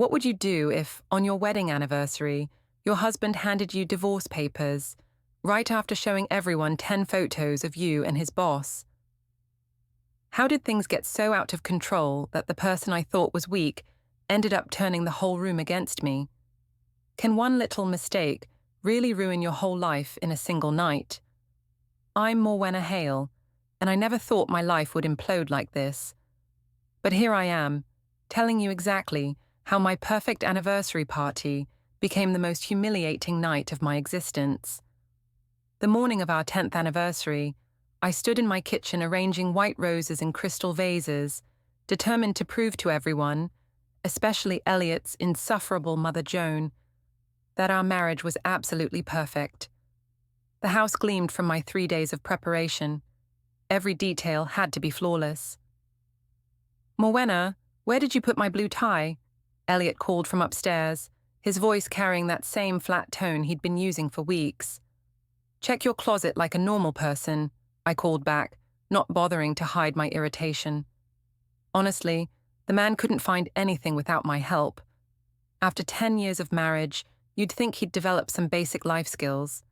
What would you do if, on your wedding anniversary, your husband handed you divorce papers, right after showing everyone 10 photos of you and his boss? How did things get so out of control that the person I thought was weak ended up turning the whole room against me? Can one little mistake really ruin your whole life in a single night? I'm Morwenna Hale, and I never thought my life would implode like this. But here I am, telling you exactly how my perfect anniversary party became the most humiliating night of my existence. The morning of our 10th anniversary, I stood in my kitchen arranging white roses in crystal vases, determined to prove to everyone, especially Elliot's insufferable mother Joan, that our marriage was absolutely perfect. The house gleamed from my 3 days of preparation. Every detail had to be flawless. "Morwenna, where did you put my blue tie?" Elliot called from upstairs, his voice carrying that same flat tone he'd been using for weeks. "Check your closet like a normal person," I called back, not bothering to hide my irritation. Honestly, the man couldn't find anything without my help. After 10 years of marriage, you'd think he'd develop some basic life skills.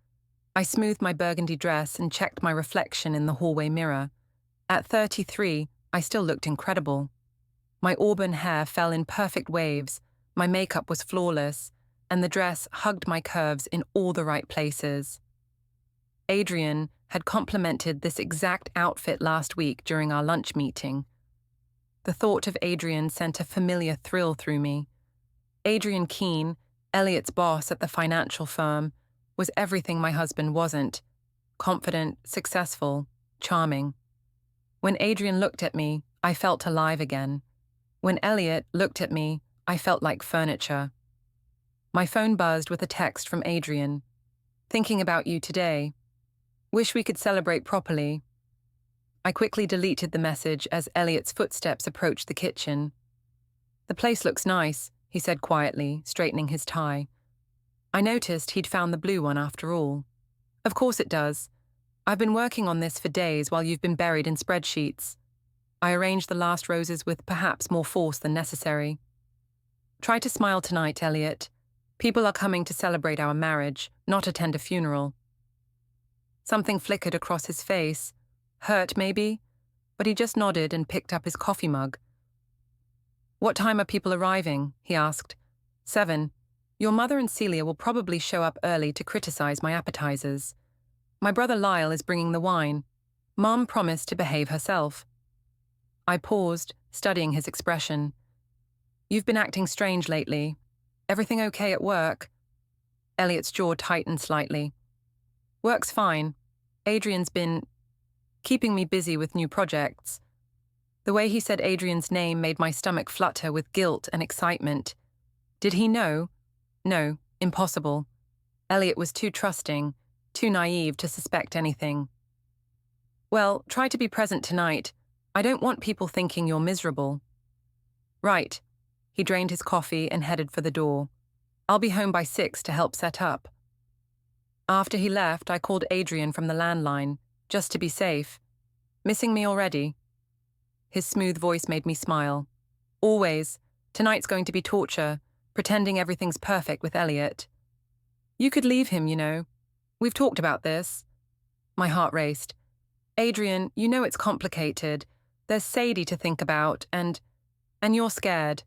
I smoothed my burgundy dress and checked my reflection in the hallway mirror. At 33, I still looked incredible. My auburn hair fell in perfect waves, my makeup was flawless, and the dress hugged my curves in all the right places. Adrian had complimented this exact outfit last week during our lunch meeting. The thought of Adrian sent a familiar thrill through me. Adrian Keene, Elliot's boss at the financial firm, was everything my husband wasn't: confident, successful, charming. When Adrian looked at me, I felt alive again. When Elliot looked at me, I felt like furniture. My phone buzzed with a text from Adrian. "Thinking about you today. Wish we could celebrate properly." I quickly deleted the message as Elliot's footsteps approached the kitchen. "The place looks nice," he said quietly, straightening his tie. I noticed he'd found the blue one after all. "Of course it does. I've been working on this for days while you've been buried in spreadsheets." I arranged the last roses with perhaps more force than necessary. "Try to smile tonight, Elliot. People are coming to celebrate our marriage, not attend a funeral." Something flickered across his face. Hurt, maybe? But he just nodded and picked up his coffee mug. "What time are people arriving?" he asked. 7. Your mother and Celia will probably show up early to criticize my appetizers. My brother Lyle is bringing the wine. Mom promised to behave herself." I paused, studying his expression. "You've been acting strange lately. Everything okay at work?" Elliot's jaw tightened slightly. "Work's fine. Adrian's been keeping me busy with new projects." The way he said Adrian's name made my stomach flutter with guilt and excitement. Did he know? No, impossible. Elliot was too trusting, too naive to suspect anything. "Well, try to be present tonight. I don't want people thinking you're miserable." "Right." He drained his coffee and headed for the door. "I'll be home by 6 to help set up." After he left, I called Adrian from the landline, just to be safe. "Missing me already?" His smooth voice made me smile. "Always. Tonight's going to be torture, pretending everything's perfect with Elliot." "You could leave him, you know. We've talked about this." My heart raced. "Adrian, you know it's complicated. There's Sadie to think about, and you're scared."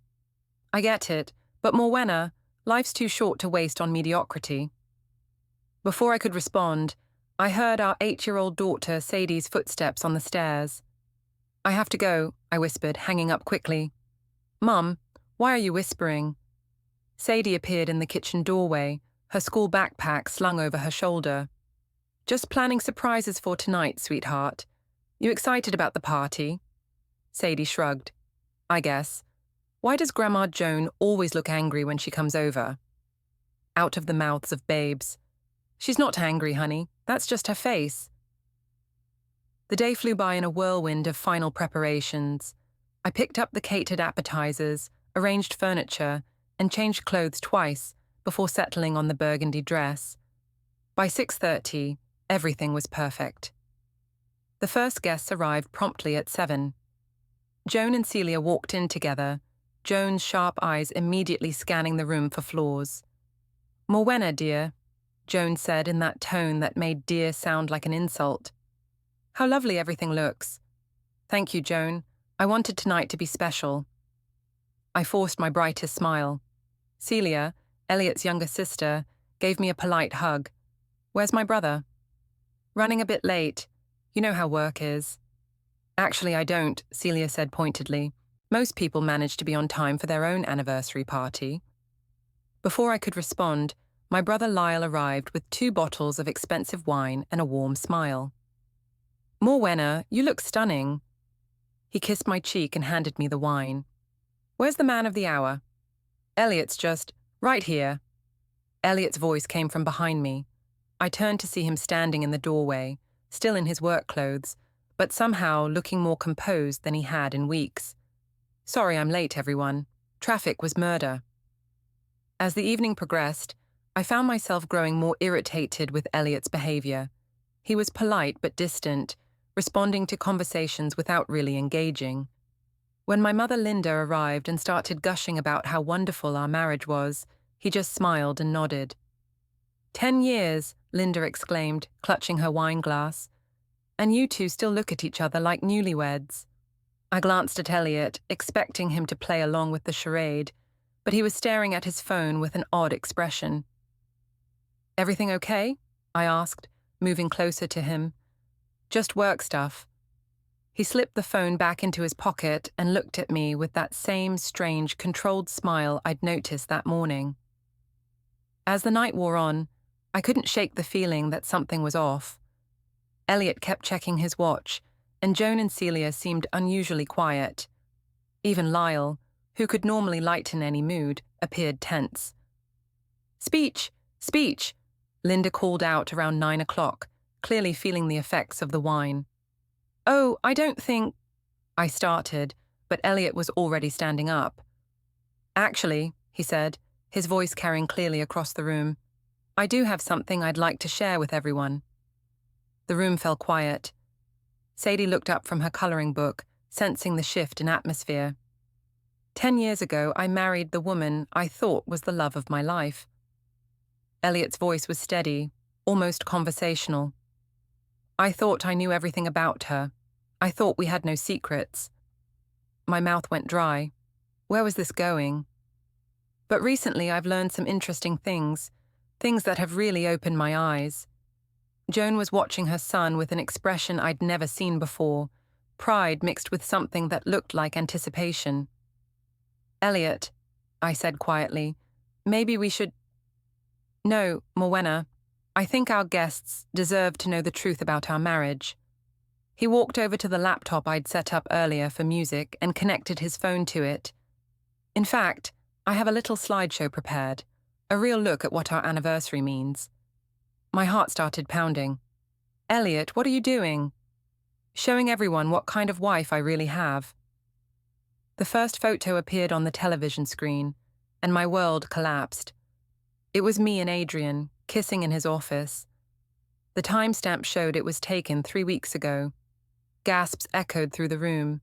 "I get it, but Morwenna, life's too short to waste on mediocrity." Before I could respond, I heard our 8-year-old daughter Sadie's footsteps on the stairs. "I have to go," I whispered, hanging up quickly. "Mum, why are you whispering?" Sadie appeared in the kitchen doorway, her school backpack slung over her shoulder. "Just planning surprises for tonight, sweetheart. You excited about the party?" Sadie shrugged. "I guess. Why does Grandma Joan always look angry when she comes over?" Out of the mouths of babes. "She's not angry, honey. That's just her face." The day flew by in a whirlwind of final preparations. I picked up the catered appetizers, arranged furniture, and changed clothes twice before settling on the burgundy dress. By 6:30, everything was perfect. The first guests arrived promptly at 7. Joan and Celia walked in together, Joan's sharp eyes immediately scanning the room for flaws. "Morwenna, dear," Joan said in that tone that made dear sound like an insult. "How lovely everything looks." "Thank you, Joan. I wanted tonight to be special." I forced my brightest smile. Celia, Elliot's younger sister, gave me a polite hug. "Where's my brother?" "Running a bit late. You know how work is." "Actually, I don't," Celia said pointedly. "Most people manage to be on time for their own anniversary party." Before I could respond, my brother Lyle arrived with 2 bottles of expensive wine and a warm smile. "Morwenna, you look stunning." He kissed my cheek and handed me the wine. "Where's the man of the hour?" "Elliot's just right here." Elliot's voice came from behind me. I turned to see him standing in the doorway, still in his work clothes, but somehow looking more composed than he had in weeks. "Sorry I'm late, everyone. Traffic was murder." As the evening progressed, I found myself growing more irritated with Elliot's behavior. He was polite but distant, responding to conversations without really engaging. When my mother Linda arrived and started gushing about how wonderful our marriage was, he just smiled and nodded. 10 years, Linda exclaimed, clutching her wine glass. "And you two still look at each other like newlyweds." I glanced at Elliot, expecting him to play along with the charade, but he was staring at his phone with an odd expression. "Everything okay?" I asked, moving closer to him. "Just work stuff." He slipped the phone back into his pocket and looked at me with that same strange, controlled smile I'd noticed that morning. As the night wore on, I couldn't shake the feeling that something was off. Elliot kept checking his watch, and Joan and Celia seemed unusually quiet. Even Lyle, who could normally lighten any mood, appeared tense. "Speech! Speech!" Linda called out around 9 o'clock, clearly feeling the effects of the wine. "Oh, I don't think—" I started, but Elliot was already standing up. "Actually," he said, his voice carrying clearly across the room, "I do have something I'd like to share with everyone." The room fell quiet. Sadie looked up from her coloring book, sensing the shift in atmosphere. 10 years ago, I married the woman I thought was the love of my life. Elliot's voice was steady, almost conversational. "I thought I knew everything about her. I thought we had no secrets." My mouth went dry. Where was this going? "But recently I've learned some interesting things that have really opened my eyes." Joan was watching her son with an expression I'd never seen before, pride mixed with something that looked like anticipation. "Elliot," I said quietly, "maybe we should—" "No, Morwenna, I think our guests deserve to know the truth about our marriage." He walked over to the laptop I'd set up earlier for music and connected his phone to it. "In fact, I have a little slideshow prepared, a real look at what our anniversary means." My heart started pounding. "Elliot, what are you doing?" "Showing everyone what kind of wife I really have." The first photo appeared on the television screen, and my world collapsed. It was me and Adrian, kissing in his office. The timestamp showed it was taken 3 weeks ago. Gasps echoed through the room.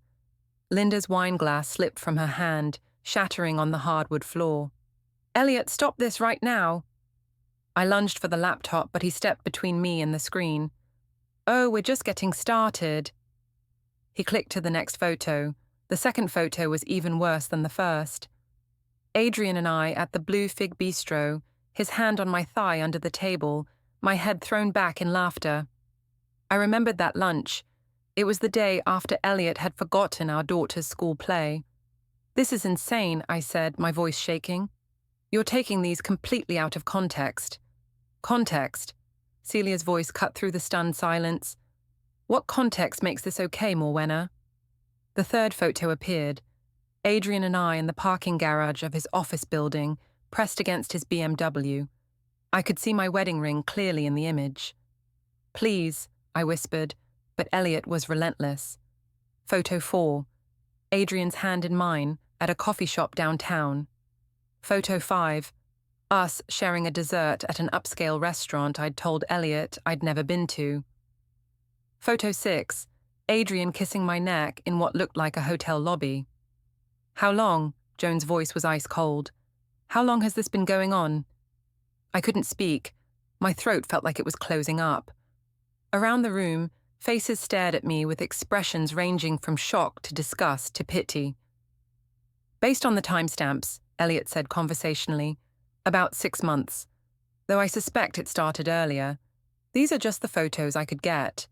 Linda's wine glass slipped from her hand, shattering on the hardwood floor. "Elliot, stop this right now." I lunged for the laptop, but he stepped between me and the screen. "Oh, we're just getting started." He clicked to the next photo. The second photo was even worse than the first. Adrian and I at the Blue Fig Bistro, his hand on my thigh under the table, my head thrown back in laughter. I remembered that lunch. It was the day after Elliot had forgotten our daughter's school play. "This is insane," I said, my voice shaking. "You're taking these completely out of context." "Context?" Celia's voice cut through the stunned silence. "What context makes this okay, Morwenna?" The third photo appeared. Adrian and I in the parking garage of his office building, pressed against his BMW. I could see my wedding ring clearly in the image. "Please," I whispered, but Elliot was relentless. Photo 4. Adrian's hand in mine at a coffee shop downtown. Photo 5. Us sharing a dessert at an upscale restaurant I'd told Elliot I'd never been to. Photo 6. Adrian kissing my neck in what looked like a hotel lobby. "How long?" Joan's voice was ice cold. How long has this been going on? I couldn't speak. My throat felt like it was closing up. Around the room, faces stared at me with expressions ranging from shock to disgust to pity. Based on the timestamps, Elliot said conversationally, about 6 months. Though I suspect it started earlier. These are just the photos I could get.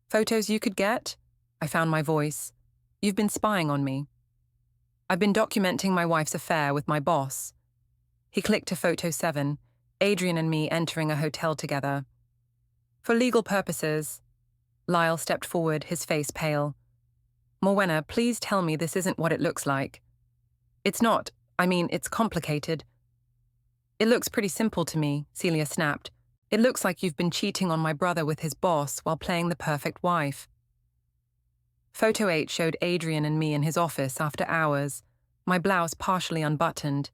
Photos you could get? I found my voice. You've been spying on me. I've been documenting my wife's affair with my boss. He clicked to photo 7, Adrian and me entering a hotel together. For legal purposes, Lyle stepped forward, his face pale. Morwenna, please tell me this isn't what it looks like. It's not. It's complicated. It looks pretty simple to me, Celia snapped. It looks like you've been cheating on my brother with his boss while playing the perfect wife. Photo 8 showed Adrian and me in his office after hours, my blouse partially unbuttoned.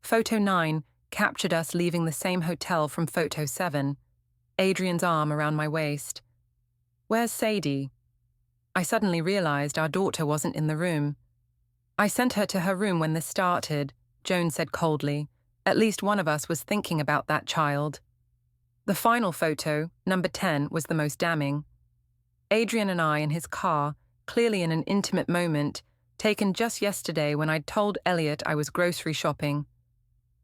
Photo 9 captured us leaving the same hotel from photo 7, Adrian's arm around my waist. Where's Sadie? I suddenly realized our daughter wasn't in the room. I sent her to her room when this started, Joan said coldly. At least one of us was thinking about that child. The final photo, number 10, was the most damning. Adrian and I in his car, clearly in an intimate moment, taken just yesterday when I'd told Elliot I was grocery shopping.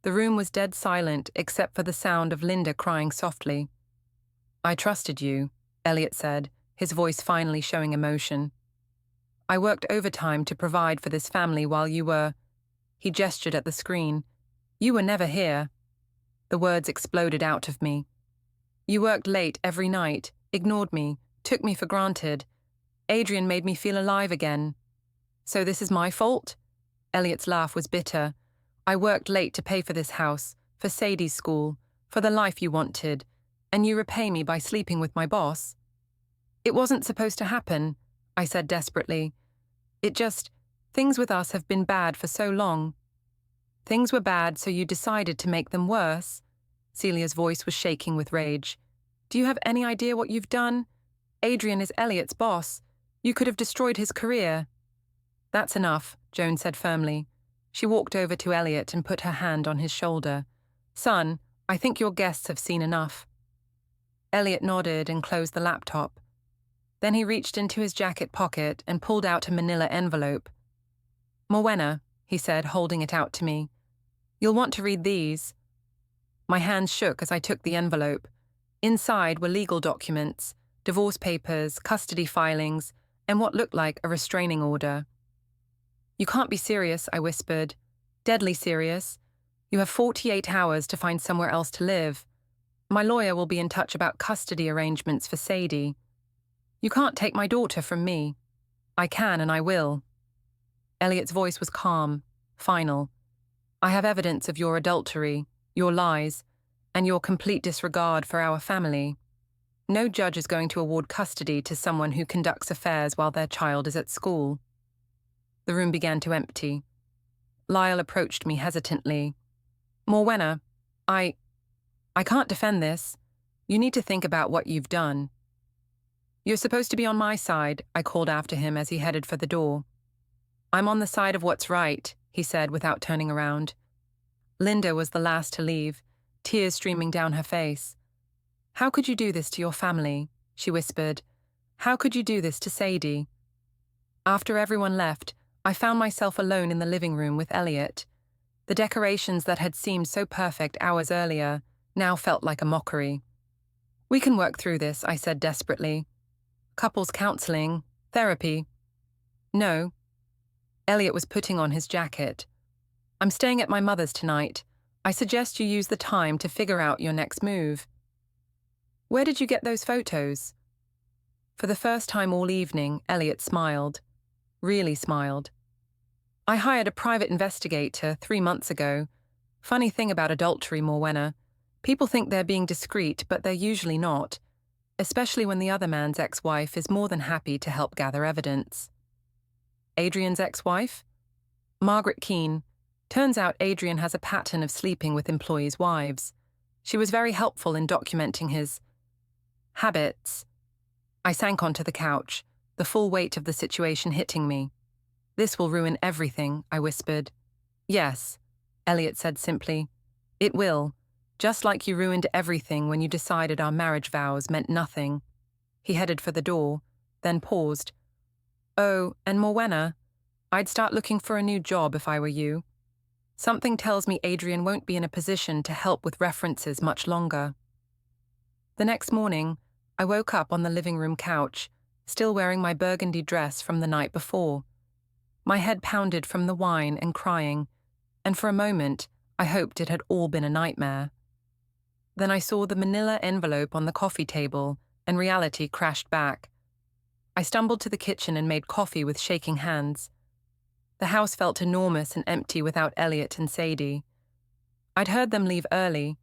The room was dead silent except for the sound of Linda crying softly. I trusted you, Elliot said, his voice finally showing emotion. I worked overtime to provide for this family while you were... He gestured at the screen. You were never here. The words exploded out of me. You worked late every night, ignored me, took me for granted. Adrian made me feel alive again. So this is my fault? Elliot's laugh was bitter. I worked late to pay for this house, for Sadie's school, for the life you wanted, and you repay me by sleeping with my boss. It wasn't supposed to happen, I said desperately. Things with us have been bad for so long. Things were bad, so you decided to make them worse. Celia's voice was shaking with rage. Do you have any idea what you've done? Adrian is Elliot's boss. You could have destroyed his career. That's enough, Joan said firmly. She walked over to Elliot and put her hand on his shoulder. Son, I think your guests have seen enough. Elliot nodded and closed the laptop. Then he reached into his jacket pocket and pulled out a manila envelope. Morwenna, he said, holding it out to me. You'll want to read these. My hands shook as I took the envelope. Inside were legal documents, divorce papers, custody filings, and what looked like a restraining order. You can't be serious, I whispered. Deadly serious. You have 48 hours to find somewhere else to live. My lawyer will be in touch about custody arrangements for Sadie. You can't take my daughter from me. I can and I will. Elliot's voice was calm, final. I have evidence of your adultery, your lies, and your complete disregard for our family. No judge is going to award custody to someone who conducts affairs while their child is at school. The room began to empty. Lyle approached me hesitantly. Morwenna, I can't defend this. You need to think about what you've done. You're supposed to be on my side, I called after him as he headed for the door. I'm on the side of what's right, he said without turning around. Linda was the last to leave, tears streaming down her face. How could you do this to your family? She whispered. How could you do this to Sadie? After everyone left, I found myself alone in the living room with Elliot. The decorations that had seemed so perfect hours earlier now felt like a mockery. We can work through this, I said desperately. Couples counseling, therapy. No. Elliot was putting on his jacket. I'm staying at my mother's tonight. I suggest you use the time to figure out your next move. Where did you get those photos? For the first time all evening, Elliot smiled. Really smiled. I hired a private investigator 3 months ago. Funny thing about adultery, Morwenna. People think they're being discreet, but they're usually not. Especially when the other man's ex-wife is more than happy to help gather evidence. Adrian's ex-wife? Margaret Keane. Turns out Adrian has a pattern of sleeping with employees' wives. She was very helpful in documenting his habits. I sank onto the couch, the full weight of the situation hitting me. This will ruin everything, I whispered. Yes, Elliot said simply. It will, just like you ruined everything when you decided our marriage vows meant nothing. He headed for the door, then paused. Oh, and Morwenna, I'd start looking for a new job if I were you. Something tells me Adrian won't be in a position to help with references much longer. The next morning, I woke up on the living room couch, still wearing my burgundy dress from the night before. My head pounded from the wine and crying, and for a moment, I hoped it had all been a nightmare. Then I saw the manila envelope on the coffee table, and reality crashed back. I stumbled to the kitchen and made coffee with shaking hands. The house felt enormous and empty without Elliot and Sadie. I'd heard them leave early,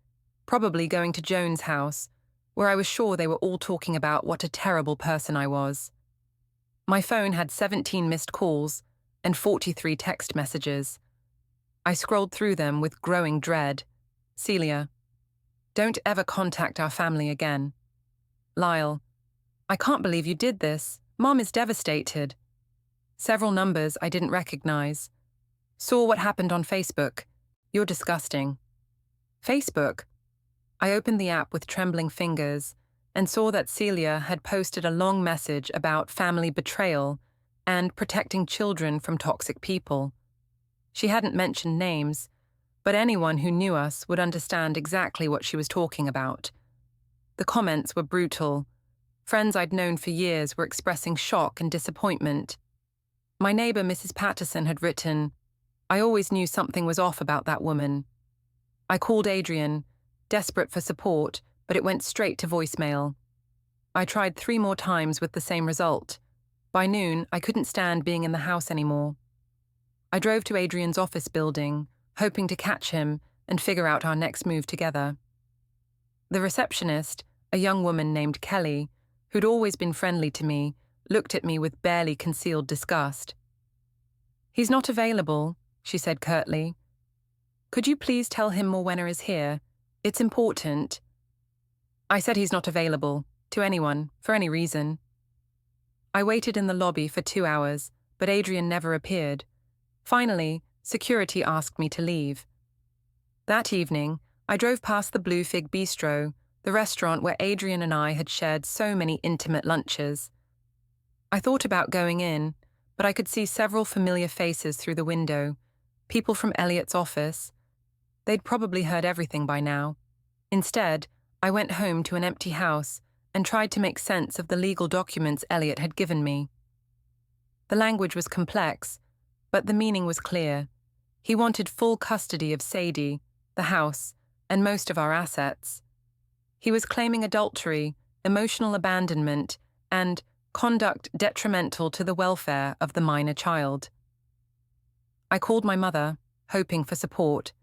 probably going to Joan's house, where I was sure they were all talking about what a terrible person I was. My phone had 17 missed calls and 43 text messages. I scrolled through them with growing dread. Celia. Don't ever contact our family again. Lyle. I can't believe you did this. Mom is devastated. Several numbers I didn't recognize. Saw what happened on Facebook. You're disgusting. Facebook? I opened the app with trembling fingers and saw that Celia had posted a long message about family betrayal and protecting children from toxic people. She hadn't mentioned names, but anyone who knew us would understand exactly what she was talking about. The comments were brutal. Friends I'd known for years were expressing shock and disappointment. My neighbor, Mrs. Patterson, had written, I always knew something was off about that woman. I called Adrian, desperate for support, but it went straight to voicemail. I tried 3 more times with the same result. By noon, I couldn't stand being in the house anymore. I drove to Adrian's office building, hoping to catch him and figure out our next move together. The receptionist, a young woman named Kelly, who'd always been friendly to me, looked at me with barely concealed disgust. He's not available, she said curtly. Could you please tell him Morwenna is here? It's important. I said he's not available, to anyone, for any reason. I waited in the lobby for 2 hours, but Adrian never appeared. Finally, security asked me to leave. That evening, I drove past the Blue Fig Bistro, the restaurant where Adrian and I had shared so many intimate lunches. I thought about going in, but I could see several familiar faces through the window, people from Elliot's office. They'd probably heard everything by now. Instead, I went home to an empty house and tried to make sense of the legal documents Elliot had given me. The language was complex, but the meaning was clear. He wanted full custody of Sadie, the house, and most of our assets. He was claiming adultery, emotional abandonment, and conduct detrimental to the welfare of the minor child. I called my mother, hoping for support.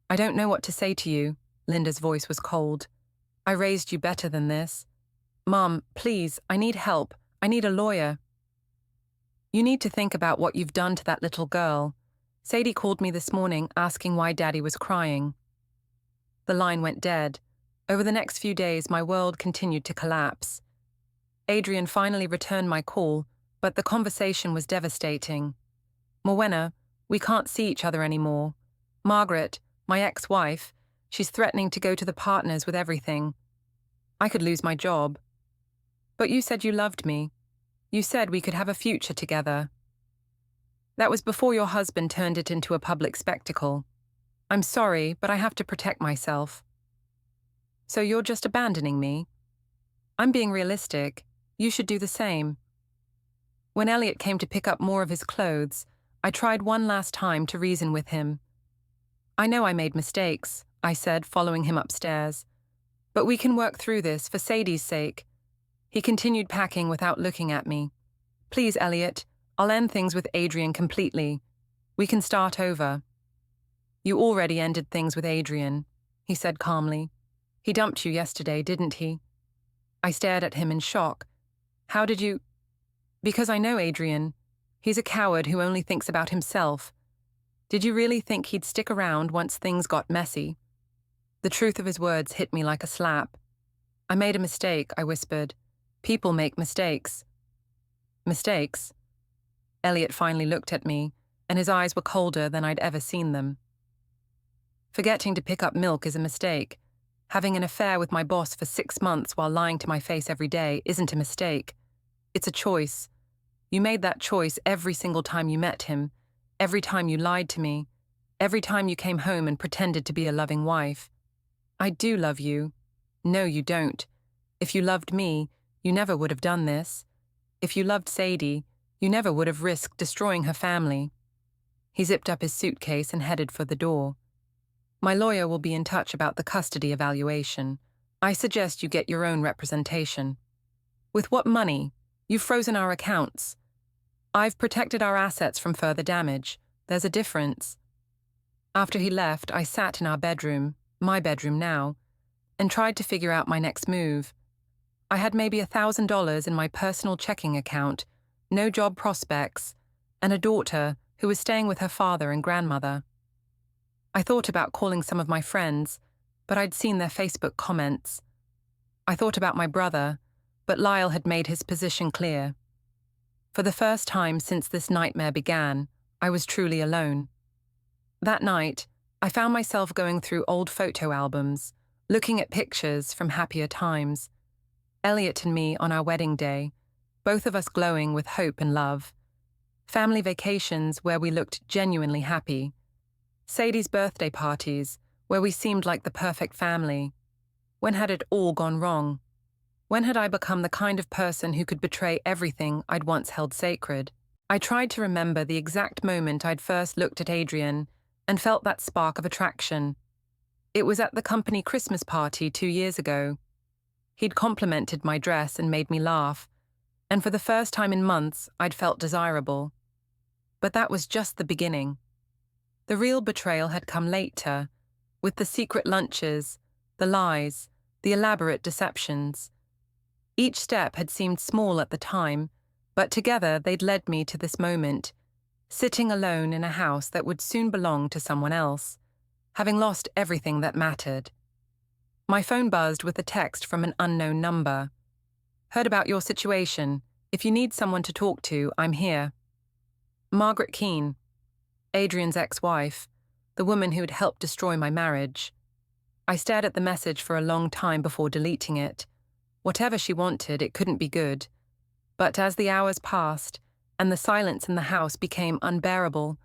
I don't know what to say to you, Linda's voice was cold. I raised you better than this. Mom, please, I need help. I need a lawyer. You need to think about what you've done to that little girl. Sadie called me this morning asking why Daddy was crying. The line went dead. Over the next few days, my world continued to collapse. Adrian finally returned my call, but the conversation was devastating. Morwenna, we can't see each other anymore. Margaret, my ex-wife, she's threatening to go to the partners with everything. I could lose my job. But you said you loved me. You said we could have a future together. That was before your husband turned it into a public spectacle. I'm sorry, but I have to protect myself. So you're just abandoning me? I'm being realistic. You should do the same. When Elliot came to pick up more of his clothes, I tried one last time to reason with him. I know I made mistakes, I said, following him upstairs. But we can work through this for Sadie's sake. He continued packing without looking at me. Please, Elliot, I'll end things with Adrian completely. We can start over. You already ended things with Adrian, he said calmly. He dumped you yesterday, didn't he? I stared at him in shock. How did you... Because I know Adrian. He's a coward who only thinks about himself. Did you really think he'd stick around once things got messy? The truth of his words hit me like a slap. I made a mistake, I whispered. People make mistakes. Mistakes? Elliot finally looked at me, and his eyes were colder than I'd ever seen them. Forgetting to pick up milk is a mistake. Having an affair with my boss for 6 months while lying to my face every day isn't a mistake. It's a choice. You made that choice every single time you met him, every time you lied to me, every time you came home and pretended to be a loving wife. I do love you. No, you don't. If you loved me, you never would have done this. If you loved Sadie, you never would have risked destroying her family. He zipped up his suitcase and headed for the door. My lawyer will be in touch about the custody evaluation. I suggest you get your own representation. With what money? You've frozen our accounts. I've protected our assets from further damage. There's a difference. After he left, I sat in our bedroom, my bedroom now, and tried to figure out my next move. I had maybe $1,000 in my personal checking account, no job prospects, and a daughter who was staying with her father and grandmother. I thought about calling some of my friends, but I'd seen their Facebook comments. I thought about my brother, but Lyle had made his position clear. For the first time since this nightmare began, I was truly alone. That night, I found myself going through old photo albums, looking at pictures from happier times. Elliot and me on our wedding day, both of us glowing with hope and love. Family vacations where we looked genuinely happy. Sadie's birthday parties, where we seemed like the perfect family. When had it all gone wrong? When had I become the kind of person who could betray everything I'd once held sacred? I tried to remember the exact moment I'd first looked at Adrian and felt that spark of attraction. It was at the company Christmas party 2 years ago. He'd complimented my dress and made me laugh, and for the first time in months, I'd felt desirable. But that was just the beginning. The real betrayal had come later, with the secret lunches, the lies, the elaborate deceptions. Each step had seemed small at the time, but together they'd led me to this moment, sitting alone in a house that would soon belong to someone else, having lost everything that mattered. My phone buzzed with a text from an unknown number. Heard about your situation. If you need someone to talk to, I'm here. Margaret Keane, Adrian's ex-wife, the woman who had helped destroy my marriage. I stared at the message for a long time before deleting it. Whatever she wanted, it couldn't be good. But as the hours passed, and the silence in the house became unbearable,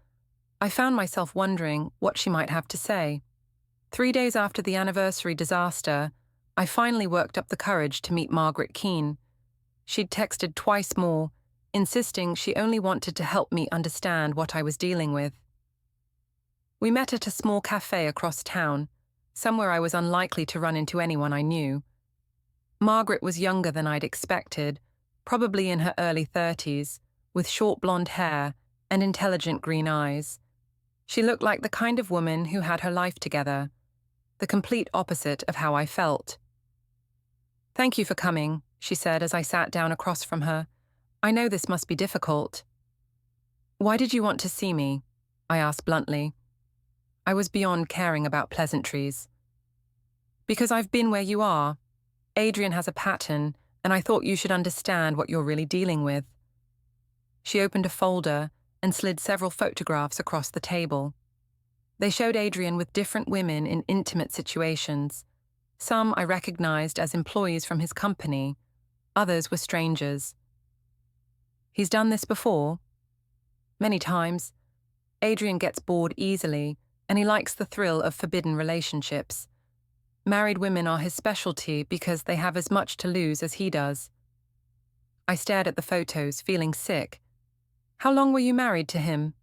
I found myself wondering what she might have to say. 3 days after the anniversary disaster, I finally worked up the courage to meet Margaret Keane. She'd texted twice more, insisting she only wanted to help me understand what I was dealing with. We met at a small cafe across town, somewhere I was unlikely to run into anyone I knew. Margaret was younger than I'd expected, probably in her early 30s, with short blonde hair and intelligent green eyes. She looked like the kind of woman who had her life together, the complete opposite of how I felt. "Thank you for coming," she said as I sat down across from her. "I know this must be difficult." "Why did you want to see me?" I asked bluntly. I was beyond caring about pleasantries. "Because I've been where you are. Adrian has a pattern, and I thought you should understand what you're really dealing with." She opened a folder and slid several photographs across the table. They showed Adrian with different women in intimate situations. Some I recognized as employees from his company, others were strangers. "He's done this before?" "Many times. Adrian gets bored easily, and he likes the thrill of forbidden relationships. Married women are his specialty because they have as much to lose as he does." I stared at the photos, feeling sick. "How long were you married to him?"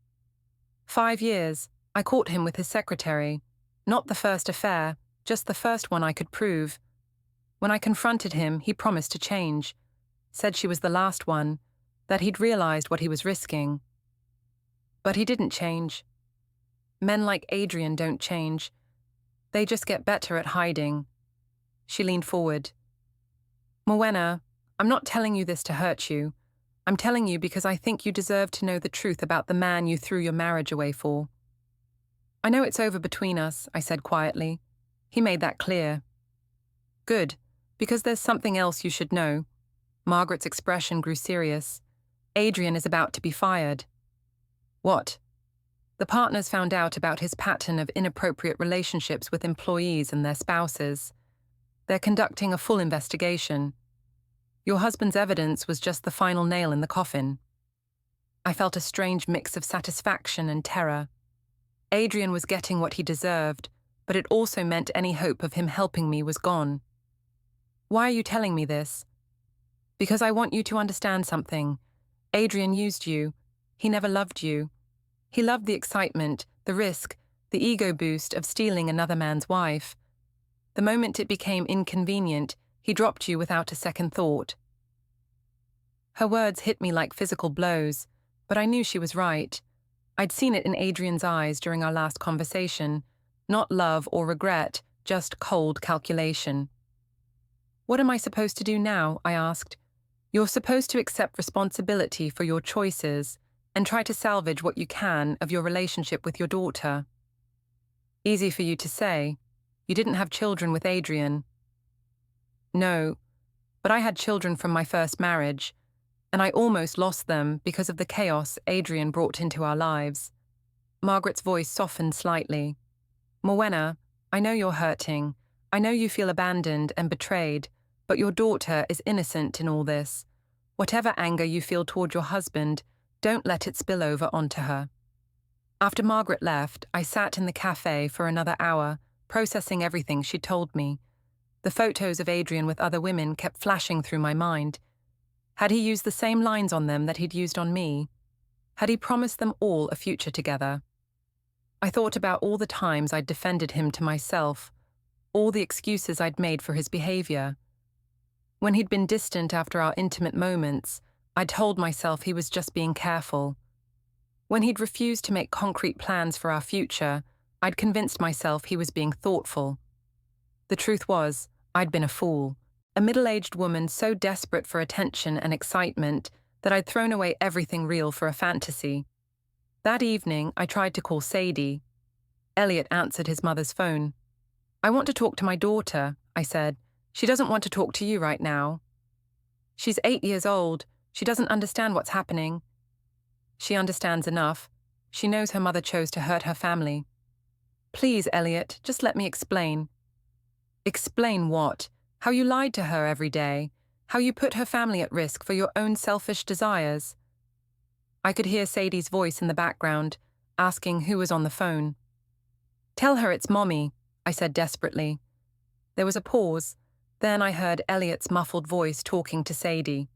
5 years. I caught him with his secretary. Not the first affair, just the first one I could prove. When I confronted him, he promised to change. Said she was the last one, that he'd realized what he was risking. But he didn't change. Men like Adrian don't change. They just get better at hiding. She leaned forward. "Morwenna, I'm not telling you this to hurt you. I'm telling you because I think you deserve to know the truth about the man you threw your marriage away for." "I know it's over between us," I said quietly. He made that clear. "Good, because there's something else you should know." Margaret's expression grew serious. Adrian is about to be fired. What? The partners found out about his pattern of inappropriate relationships with employees and their spouses. They're conducting a full investigation. Your husband's evidence was just the final nail in the coffin. I felt a strange mix of satisfaction and terror. Adrian was getting what he deserved, but it also meant any hope of him helping me was gone. Why are you telling me this? Because I want you to understand something. Adrian used you. He never loved you. He loved the excitement, the risk, the ego boost of stealing another man's wife. The moment it became inconvenient, he dropped you without a second thought. Her words hit me like physical blows, but I knew she was right. I'd seen it in Adrian's eyes during our last conversation. Not love or regret, just cold calculation. What am I supposed to do now? I asked. You're supposed to accept responsibility for your choices and try to salvage what you can of your relationship with your daughter. Easy for you to say. You didn't have children with Adrian. No, but I had children from my first marriage, and I almost lost them because of the chaos Adrian brought into our lives. Margaret's voice softened slightly. Morwenna, I know you're hurting. I know you feel abandoned and betrayed, but your daughter is innocent in all this. Whatever anger you feel toward your husband, don't let it spill over onto her. After Margaret left, I sat in the cafe for another hour, processing everything she'd told me. The photos of Adrian with other women kept flashing through my mind. Had he used the same lines on them that he'd used on me? Had he promised them all a future together? I thought about all the times I'd defended him to myself, all the excuses I'd made for his behavior. When he'd been distant after our intimate moments, I'd told myself he was just being careful. When he'd refused to make concrete plans for our future, I'd convinced myself he was being thoughtful. The truth was, I'd been a fool, a middle-aged woman so desperate for attention and excitement that I'd thrown away everything real for a fantasy. That evening, I tried to call Sadie. Elliot answered his mother's phone. I want to talk to my daughter, I said. She doesn't want to talk to you right now. She's 8 years old. She doesn't understand what's happening. She understands enough. She knows her mother chose to hurt her family. Please, Elliot, just let me explain. Explain what? How you lied to her every day. How you put her family at risk for your own selfish desires. I could hear Sadie's voice in the background, asking who was on the phone. Tell her it's Mommy, I said desperately. There was a pause. Then I heard Elliot's muffled voice talking to Sadie.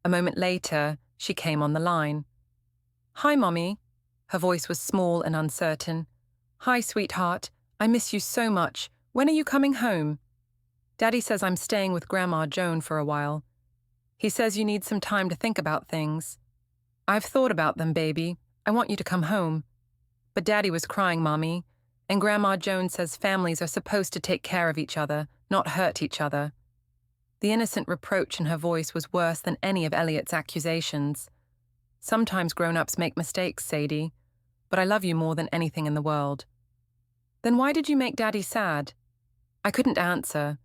A moment later, she came on the line. Hi, Mommy. Her voice was small and uncertain. Hi, sweetheart. I miss you so much. When are you coming home? Daddy says I'm staying with Grandma Joan for a while. He says you need some time to think about things. I've thought about them, baby. I want you to come home. But Daddy was crying, Mommy, and Grandma Joan says families are supposed to take care of each other, not hurt each other. The innocent reproach in her voice was worse than any of Elliot's accusations. Sometimes grown-ups make mistakes, Sadie, but I love you more than anything in the world. Then why did you make Daddy sad? I couldn't answer.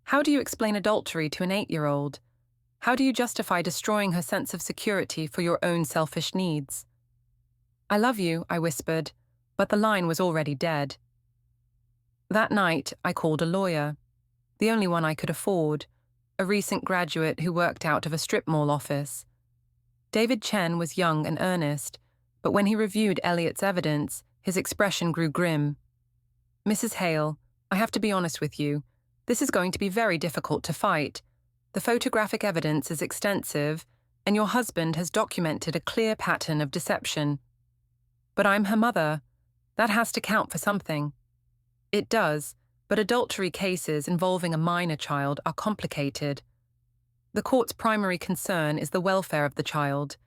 How do you explain adultery to an 8-year-old? How do you justify destroying her sense of security for your own selfish needs? I love you, I whispered, but the line was already dead. That night, I called a lawyer, the only one I could afford, a recent graduate who worked out of a strip mall office. David Chen was young and earnest, but when he reviewed Elliot's evidence, his expression grew grim. Mrs. Hale, I have to be honest with you. This is going to be very difficult to fight. The photographic evidence is extensive, and your husband has documented a clear pattern of deception. But I'm her mother. That has to count for something. It does, but adultery cases involving a minor child are complicated. The court's primary concern is the welfare of the child,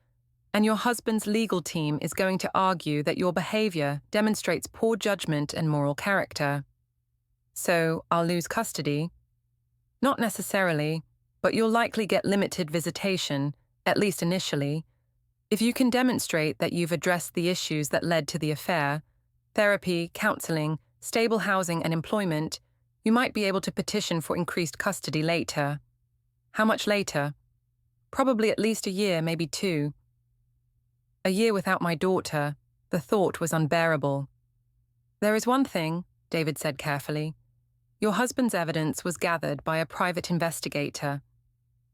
and your husband's legal team is going to argue that your behavior demonstrates poor judgment and moral character. So, I'll lose custody? Not necessarily, but you'll likely get limited visitation, at least initially. If you can demonstrate that you've addressed the issues that led to the affair, therapy, counseling, stable housing and employment, you might be able to petition for increased custody later. How much later? Probably at least a year, maybe 2. A year without my daughter, the thought was unbearable. There is one thing, David said carefully. Your husband's evidence was gathered by a private investigator.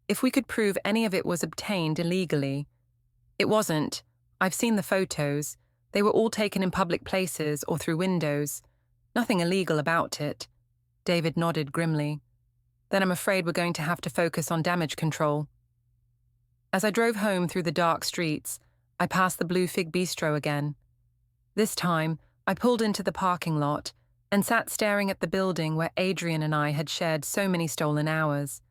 If we could prove any of it was obtained illegally. It wasn't. I've seen the photos. They were all taken in public places or through windows. Nothing illegal about it. David nodded grimly. Then I'm afraid we're going to have to focus on damage control. As I drove home through the dark streets, I passed the Blue Fig Bistro again. This time, I pulled into the parking lot and sat staring at the building where Adrian and I had shared so many stolen hours.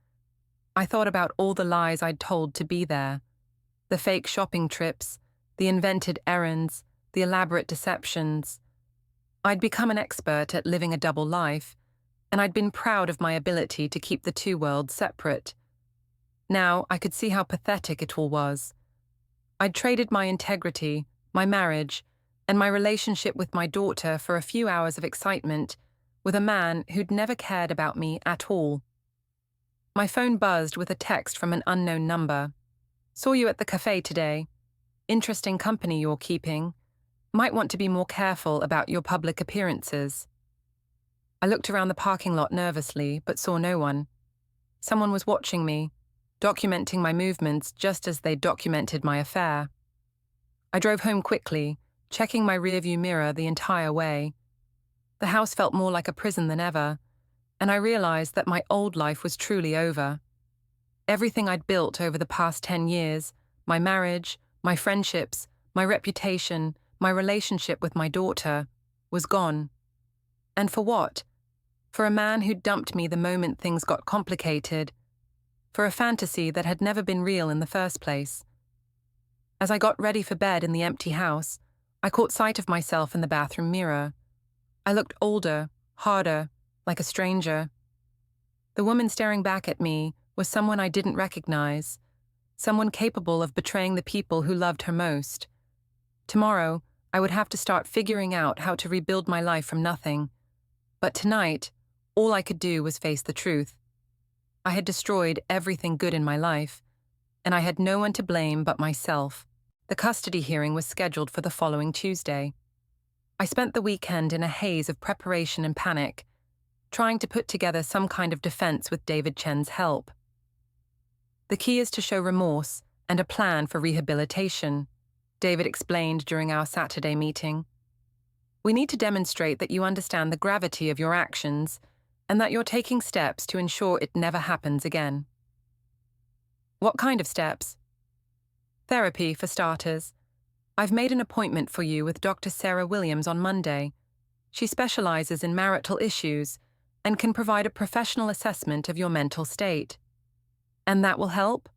I thought about all the lies I'd told to be there. The fake shopping trips, the invented errands, the elaborate deceptions. I'd become an expert at living a double life, and I'd been proud of my ability to keep the two worlds separate. Now I could see how pathetic it all was. I'd traded my integrity, my marriage, and my relationship with my daughter for a few hours of excitement with a man who'd never cared about me at all. My phone buzzed with a text from an unknown number. Saw you at the cafe today. Interesting company you're keeping. Might want to be more careful about your public appearances. I looked around the parking lot nervously, but saw no one. Someone was watching me, documenting my movements just as they documented my affair. I drove home quickly, checking my rearview mirror the entire way. The house felt more like a prison than ever, and I realized that my old life was truly over. Everything I'd built over the past 10 years, my marriage, my friendships, my reputation, my relationship with my daughter, was gone. And for what? For a man who dumped me the moment things got complicated. For a fantasy that had never been real in the first place. As I got ready for bed in the empty house, I caught sight of myself in the bathroom mirror. I looked older, harder, like a stranger. The woman staring back at me was someone I didn't recognize, someone capable of betraying the people who loved her most. Tomorrow, I would have to start figuring out how to rebuild my life from nothing. But tonight, all I could do was face the truth. I had destroyed everything good in my life, and I had no one to blame but myself. The custody hearing was scheduled for the following Tuesday. I spent the weekend in a haze of preparation and panic, trying to put together some kind of defense with David Chen's help. The key is to show remorse and a plan for rehabilitation, David explained during our Saturday meeting. We need to demonstrate that you understand the gravity of your actions and that you're taking steps to ensure it never happens again. What kind of steps? Therapy, for starters. I've made an appointment for you with Dr. Sarah Williams on Monday. She specializes in marital issues and can provide a professional assessment of your mental state. And that will help?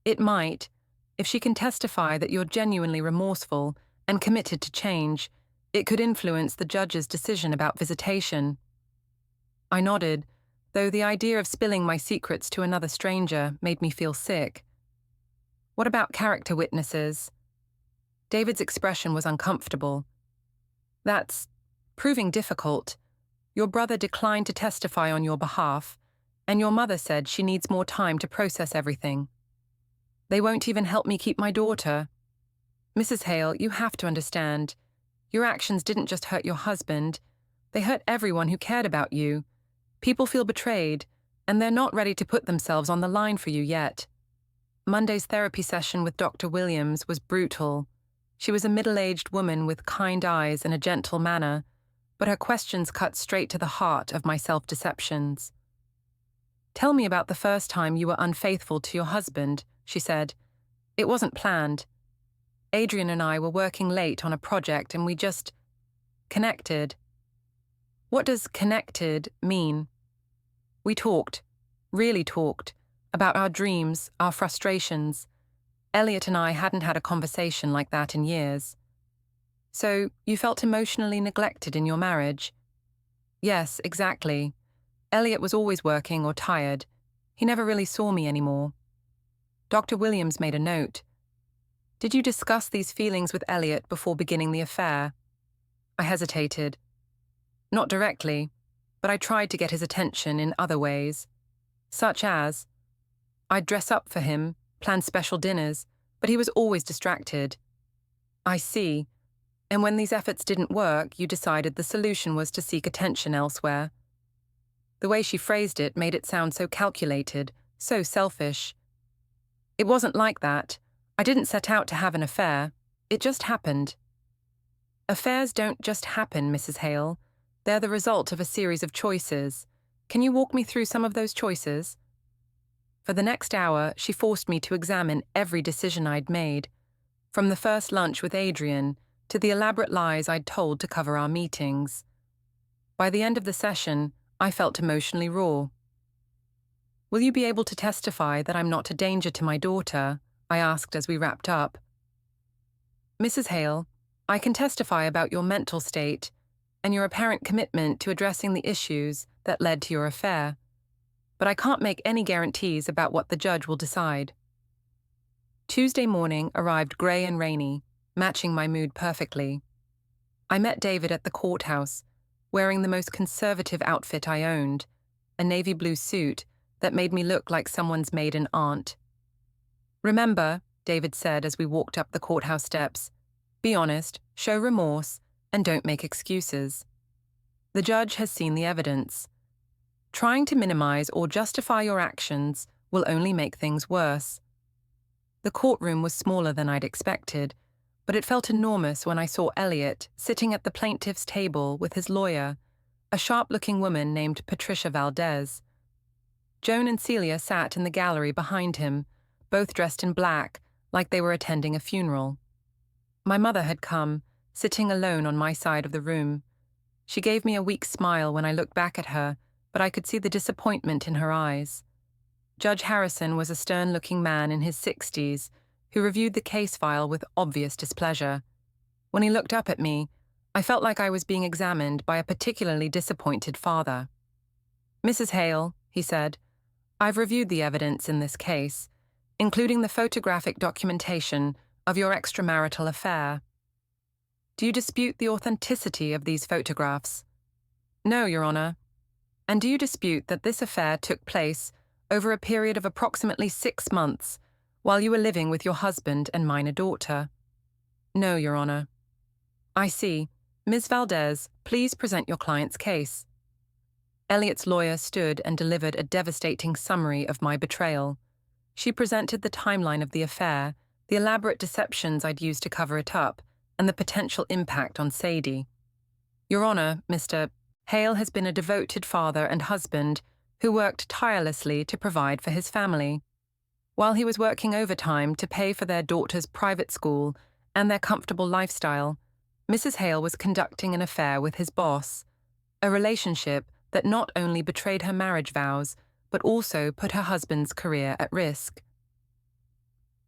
It might, if she can testify that you're genuinely remorseful and committed to change. It could influence the judge's decision about visitation. I nodded, though the idea of spilling my secrets to another stranger made me feel sick. What about character witnesses? David's expression was uncomfortable. That's proving difficult. Your brother declined to testify on your behalf, and your mother said she needs more time to process everything. They won't even help me keep my daughter. Mrs. Hale, you have to understand. Your actions didn't just hurt your husband. They hurt everyone who cared about you. People feel betrayed, and they're not ready to put themselves on the line for you yet. Monday's therapy session with Dr. Williams was brutal. She was a middle-aged woman with kind eyes and a gentle manner, but her questions cut straight to the heart of my self-deceptions. Tell me about the first time you were unfaithful to your husband, she said. It wasn't planned. Adrian and I were working late on a project and we just connected. What does connected mean? We talked, really talked, about our dreams, our frustrations. Elliot and I hadn't had a conversation like that in years. So, you felt emotionally neglected in your marriage? Yes, exactly. Elliot was always working or tired. He never really saw me anymore. Dr. Williams made a note. Did you discuss these feelings with Elliot before beginning the affair? I hesitated. Not directly, but I tried to get his attention in other ways. Such as, I'd dress up for him, plan special dinners, but he was always distracted. I see. And when these efforts didn't work, you decided the solution was to seek attention elsewhere. The way she phrased it made it sound so calculated, so selfish. It wasn't like that. I didn't set out to have an affair. It just happened. Affairs don't just happen, Mrs. Hale. They're the result of a series of choices. Can you walk me through some of those choices? For the next hour, she forced me to examine every decision I'd made, from the first lunch with Adrian to the elaborate lies I'd told to cover our meetings. By the end of the session, I felt emotionally raw. Will you be able to testify that I'm not a danger to my daughter? I asked as we wrapped up. Mrs. Hale, I can testify about your mental state and your apparent commitment to addressing the issues that led to your affair, but I can't make any guarantees about what the judge will decide. Tuesday morning arrived grey and rainy, matching my mood perfectly. I met David at the courthouse, wearing the most conservative outfit I owned, a navy blue suit that made me look like someone's maiden aunt. Remember, David said as we walked up the courthouse steps, be honest, show remorse, and don't make excuses. The judge has seen the evidence. Trying to minimize or justify your actions will only make things worse. The courtroom was smaller than I'd expected, but it felt enormous when I saw Elliot sitting at the plaintiff's table with his lawyer, a sharp-looking woman named Patricia Valdez. Joan and Celia sat in the gallery behind him, both dressed in black, like they were attending a funeral. My mother had come, sitting alone on my side of the room. She gave me a weak smile when I looked back at her, but I could see the disappointment in her eyes. Judge Harrison was a stern-looking man in his 60s who reviewed the case file with obvious displeasure. When he looked up at me, I felt like I was being examined by a particularly disappointed father. Mrs. Hale, he said, I've reviewed the evidence in this case, including the photographic documentation of your extramarital affair. Do you dispute the authenticity of these photographs? No, Your Honor. And do you dispute that this affair took place over a period of approximately 6 months, while you were living with your husband and minor daughter? No, Your Honor. I see. Ms. Valdez, please present your client's case. Elliot's lawyer stood and delivered a devastating summary of my betrayal. She presented the timeline of the affair, the elaborate deceptions I'd used to cover it up, and the potential impact on Sadie. Your Honor, Mr. Hale has been a devoted father and husband who worked tirelessly to provide for his family. While he was working overtime to pay for their daughter's private school and their comfortable lifestyle, Mrs. Hale was conducting an affair with his boss, a relationship that not only betrayed her marriage vows, but also put her husband's career at risk.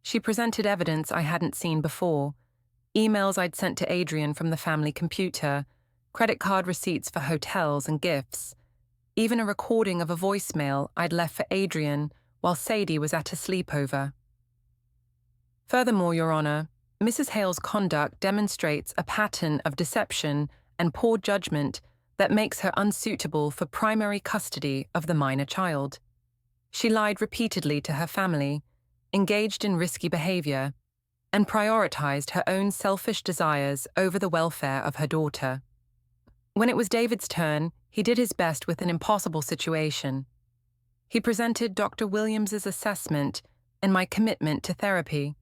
She presented evidence I hadn't seen before, emails I'd sent to Adrian from the family computer, credit card receipts for hotels and gifts, even a recording of a voicemail I'd left for Adrian while Sadie was at a sleepover. Furthermore, Your Honor, Mrs. Hale's conduct demonstrates a pattern of deception and poor judgment that makes her unsuitable for primary custody of the minor child. She lied repeatedly to her family, engaged in risky behavior, and prioritized her own selfish desires over the welfare of her daughter. When it was David's turn, he did his best with an impossible situation. He presented Dr. Williams's assessment and my commitment to therapy.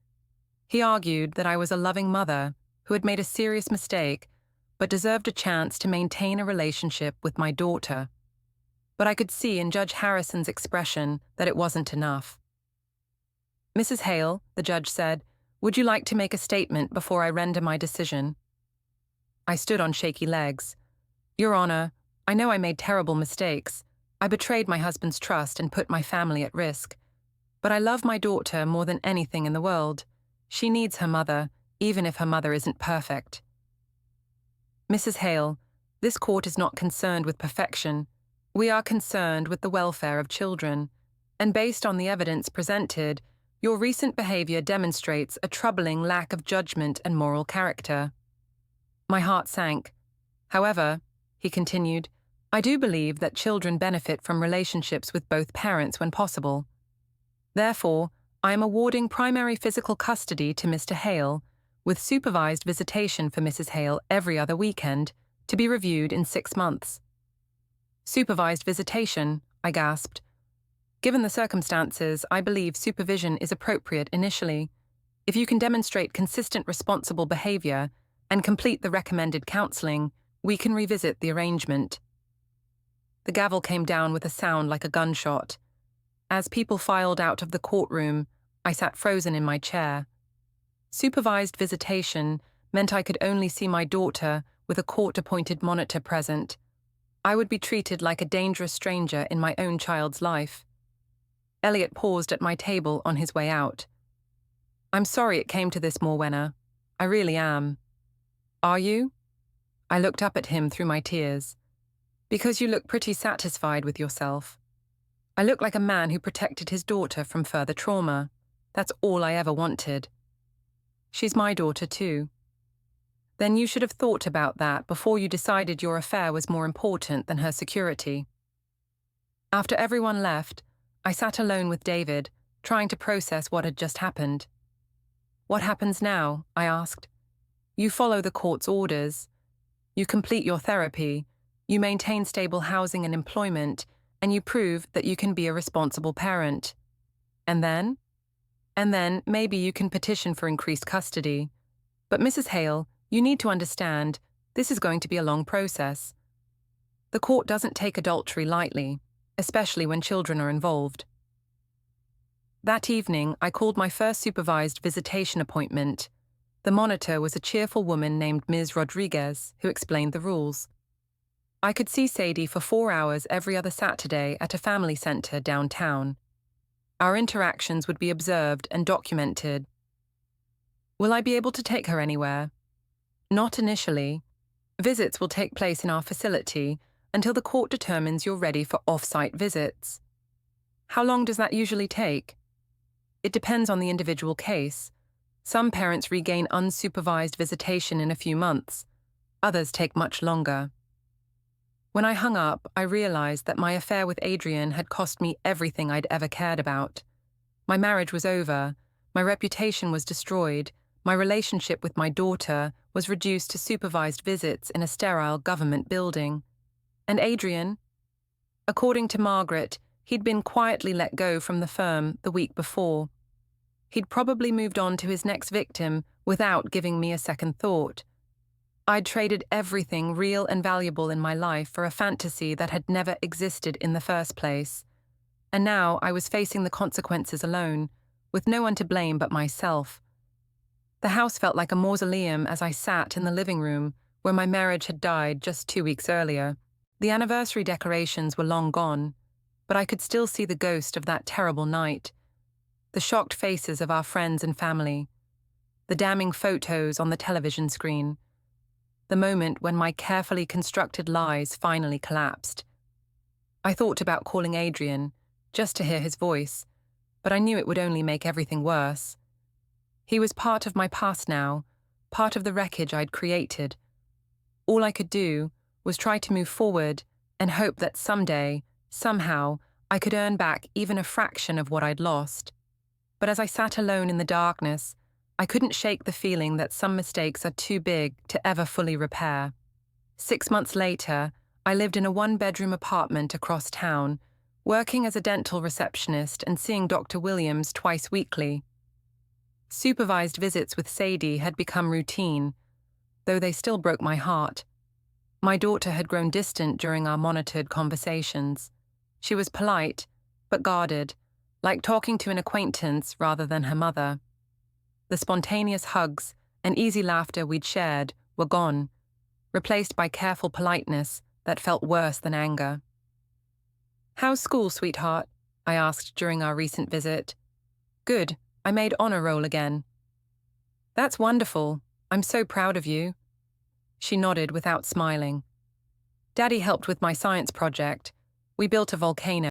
He argued that I was a loving mother who had made a serious mistake but deserved a chance to maintain a relationship with my daughter. But I could see in Judge Harrison's expression that it wasn't enough. Mrs. Hale, the judge said, would you like to make a statement before I render my decision? I stood on shaky legs. Your Honor, I know I made terrible mistakes. I betrayed my husband's trust and put my family at risk. But I love my daughter more than anything in the world. She needs her mother, even if her mother isn't perfect. Mrs. Hale, this court is not concerned with perfection. We are concerned with the welfare of children. And based on the evidence presented, your recent behavior demonstrates a troubling lack of judgment and moral character. My heart sank. However, he continued, I do believe that children benefit from relationships with both parents when possible. Therefore, I am awarding primary physical custody to Mr. Hale, with supervised visitation for Mrs. Hale every other weekend, to be reviewed in 6 months. Supervised visitation, I gasped. Given the circumstances, I believe supervision is appropriate initially. If you can demonstrate consistent responsible behavior and complete the recommended counseling, we can revisit the arrangement. The gavel came down with a sound like a gunshot. As people filed out of the courtroom, I sat frozen in my chair. Supervised visitation meant I could only see my daughter with a court-appointed monitor present. I would be treated like a dangerous stranger in my own child's life. Elliot paused at my table on his way out. I'm sorry it came to this, Morwenna. I really am. Are you? I looked up at him through my tears. Because you look pretty satisfied with yourself. I look like a man who protected his daughter from further trauma. That's all I ever wanted. She's my daughter too. Then you should have thought about that before you decided your affair was more important than her security. After everyone left, I sat alone with David, trying to process what had just happened. What happens now? I asked. You follow the court's orders. You complete your therapy. You maintain stable housing and employment, and you prove that you can be a responsible parent. And then? And then maybe you can petition for increased custody. But Mrs. Hale, you need to understand, this is going to be a long process. The court doesn't take adultery lightly, especially when children are involved. That evening, I called my first supervised visitation appointment. The monitor was a cheerful woman named Ms. Rodriguez, who explained the rules. I could see Sadie for 4 hours every other Saturday at a family center downtown. Our interactions would be observed and documented. Will I be able to take her anywhere? Not initially. Visits will take place in our facility until the court determines you're ready for off-site visits. How long does that usually take? It depends on the individual case. Some parents regain unsupervised visitation in a few months. Others take much longer. When I hung up, I realized that my affair with Adrian had cost me everything I'd ever cared about. My marriage was over, my reputation was destroyed, my relationship with my daughter was reduced to supervised visits in a sterile government building. And Adrian? According to Margaret, he'd been quietly let go from the firm the week before. He'd probably moved on to his next victim without giving me a second thought. I'd traded everything real and valuable in my life for a fantasy that had never existed in the first place. And now I was facing the consequences alone, with no one to blame but myself. The house felt like a mausoleum as I sat in the living room where my marriage had died just 2 weeks earlier. The anniversary decorations were long gone, but I could still see the ghost of that terrible night, the shocked faces of our friends and family, the damning photos on the television screen, the moment when my carefully constructed lies finally collapsed. I thought about calling Adrian, just to hear his voice, but I knew it would only make everything worse. He was part of my past now, part of the wreckage I'd created. All I could do was try to move forward and hope that someday, somehow, I could earn back even a fraction of what I'd lost. But as I sat alone in the darkness, I couldn't shake the feeling that some mistakes are too big to ever fully repair. 6 months later, I lived in a 1-bedroom apartment across town, working as a dental receptionist and seeing Dr. Williams twice weekly. Supervised visits with Sadie had become routine, though they still broke my heart. My daughter had grown distant during our monitored conversations. She was polite, but guarded, like talking to an acquaintance rather than her mother. The spontaneous hugs and easy laughter we'd shared were gone, replaced by careful politeness that felt worse than anger. "How's school, sweetheart?" I asked during our recent visit. "Good. I made honor roll again." "That's wonderful. I'm so proud of you." She nodded without smiling. "Daddy helped with my science project. We built a volcano."